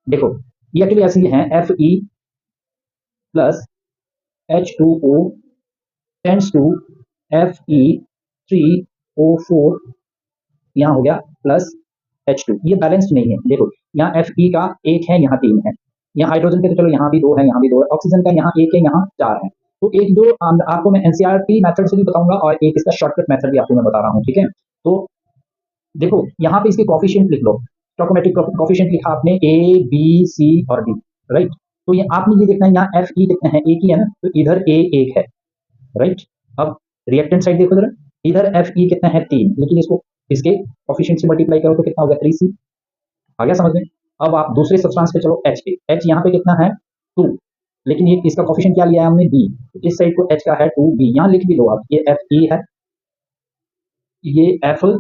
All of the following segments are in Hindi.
देखो ये एक्चुअली ऐसे ही है, Fe plus H2O tends to Fe3O4, यहाँ हो गया प्लस H2। ये बैलेंस्ड नहीं है। देखो यहाँ Fe का एक है, यहाँ 3 है, यहाँ हाइड्रोजन के तो चलो यहाँ भी 2 है, यहाँ भी 2 है, ऑक्सीजन का यहाँ 1 है, यहाँ 4 है। तो एक जो आपको मैं एनसीईआरटी मेथड से भी बताऊंगा और एक इसका शॉर्टकट मेथड भी आपको मैं बता रहा हूँ, ठीक है। तो देखो यहाँ पे इसके कॉफिशिएंट लिख लो, स्टोइकोमेट्रिक कॉफिशिएंट लिखा आपने A B C और D, राइट। तो ये आपने ये देखना है यहाँ Fe कितना है, एक ही है ना, तो इधर A एक है, राइट। अब रिएक्टेंट साइड देखो जरा, इधर Fe कितना है 3, लेकिन इसको इसके कॉफिशिएंट से मल्टीप्लाई करो तो कितना होगा 3C। आ गया समझ में। अब आप दूसरे सब्सटेंस पे चलो, H पे, H यहाँ पे कितना है 2, लेकिन ये इसका कॉफिशिएंट क्या लिया है हमने B, तो इस साइड को H का है 2B, यहाँ लिख भी लो आप, ये Fe है, ये Fe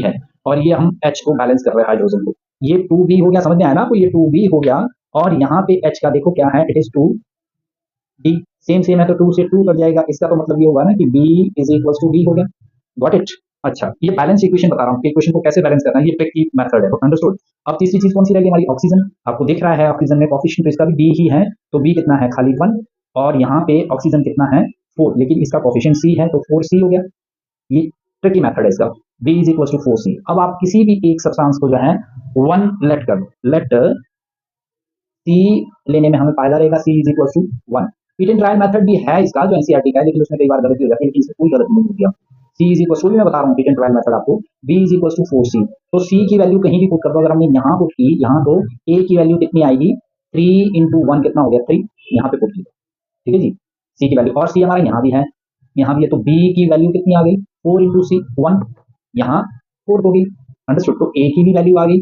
है, और ये हम H को बैलेंस कर रहे हैं हाइड्रोजन को। ये 2B हो गया, समझ में आया ना आपको, ये 2B हो गया, और यहाँ पे H का देखो क्या है, it is 2D, same same है तो 2 से 2 कट जाएगा, इसका तो मतलब ये होगा ना कि B is equal to B हो गया। Got it. अच्छा, ये बैलेंस इक्वेशन बता रहा हूँ कि इक्वेशन को कैसे बैलेंस करना है, ये ट्रिकी मेथड है, अंडरस्टूड। अब तीसरी चीज कौन सी रहेगी हमारी, ऑक्सीजन। आपको दिख रहा है ऑक्सीजन में कॉफिशिएंट तो इसका भी B ही है, तो B कितना है खाली 1, और यहाँ पे ऑक्सीजन कितना है 4, लेकिन इसका कॉफिशिएंट C है तो 4C हो गया। ये ट्रिकी मेथड है इसका, B is equal to 4C। अब आप किसी भी एक सब्सटेंस को जो है 1 लेट कर दो, लेट C लेने में हमें फायदा रहेगा, C is equal to 1। Fit and trial method भी है इसका जो एनसीईआरटी का है, लेकिन उसमें कई बार गलती हो जाती है, लेकिन इसमें कोई गलती नहीं होती। C इज इक्वल टू, मैं बता रहा हूँ फिट एंड ट्रायल मेथड आपको, B is equal to 4C। तो C की वैल्यू कहीं भी पुट कर दो, अगर हमने यहाँ पुट की, यहाँ तो A की वैल्यू कितनी आएगी 3 इंटू 1 कितना हो गया 3, यहाँ पे पुट की, ठीक है जी, C की वैल्यू, और C हमारा यहाँ भी है, यहाँ भी है, तो B की वैल्यू कितनी आ गई 4 इंटू C 1, यहाँ 4 हो गई, अंडरस्टूड। तो A की भी वैल्यू आ गई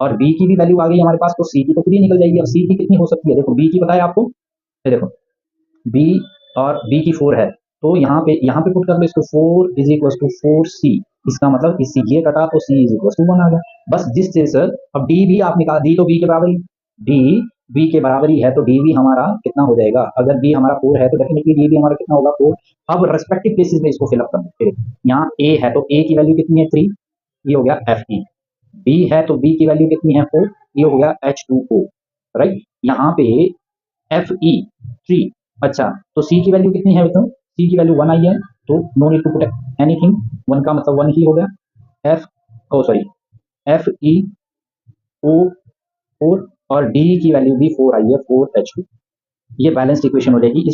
और B की भी वैल्यू आ गई हमारे पास, तो C की तो खुद ही निकल जाएगी। अब C की कितनी हो सकती है, देखो B की पता है आपको, देखो B और B की 4 है, तो यहाँ पे पुट कर लो इसको, 4 इज इक्वल टू 4C, इसका मतलब इससे ये कटा तो C इज इक्वल टू 1 आ गया। बस जिस से अब D भी आप निकाल, D तो B के बराबर ही, D B के बराबर ही है, तो D भी हमारा कितना हो जाएगा, अगर B हमारा 4 है तो डेफिनेटली D भी हमारा कितना होगा 4। अब रेस्पेक्टिव प्लेसेस में इसको फिलअप करना है, यहाँ A है तो A की वैल्यू कितनी है 3, ये हो गया Fe। B है तो B की वैल्यू कितनी है 4, ये हो गया H2O, राइट। यहाँ पे Fe 3, अच्छा तो C की वैल्यू कितनी है, तो C की वैल्यू 1 आई है, तो no need to put anything, 1 का मतलब 1 ही हो गया, FeO4, और D की वैल्यू भी 4 आई है, 4H2। ये बैलेंस्ड इक्वेशन हो जाएगी।